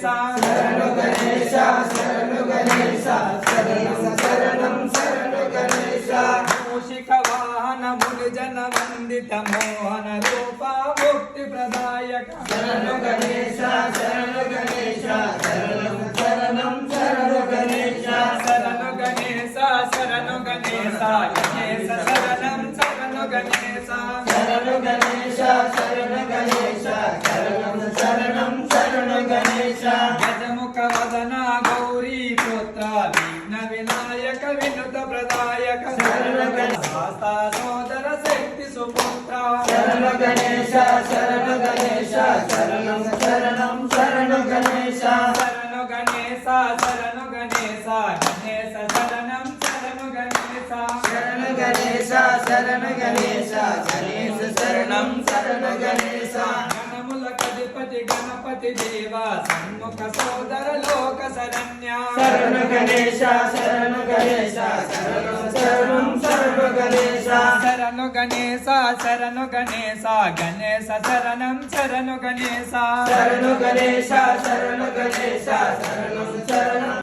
గణేశ శరణు గణేశ శరణు గణేశ శరణం శరణం శరణు గణేశ మూషిక వాహన మునిజన వందిత మోహన రూప ముక్తి ప్రదాయక శరణు గణేశ శరణు గణేశ శరణం శరణం శరణు గణేశ శరణు గణేశ శరణు గణేశ గణేశ శరణం శరణు గణేశ శరణు గణేశ శరణు గణేశ శరణం శరణం శరణు గణేశ గజముఖ వదన గౌరీ పుత్ర విఘ్న వినాయక వినుత ప్రదాయక శరణు గణేశ సోదర శక్తి సుపుత్ర శరణు గణేశ శరణు గణేశ శరణం శరణం శరణు గణేశ శరణు గణేశ శరణు గణేశ గణేశ శరణం శరణు గణేశ శరణు గణేశ శరణు గణేశ గణేశ శరణం శరణు గణేశ గణములకధిపతి గణపతి దేవ సన్ముఖ సోదర లోక శరణ్య శరణు గణేశ శరణు గణేశ శరణం శరణం శరణు గణేశ శరణు గణేశ శరణు గణేశ గణేశ శరణం శరణు గణేశ శరణు గణేశ శరణు గణేశ శరణం శరణం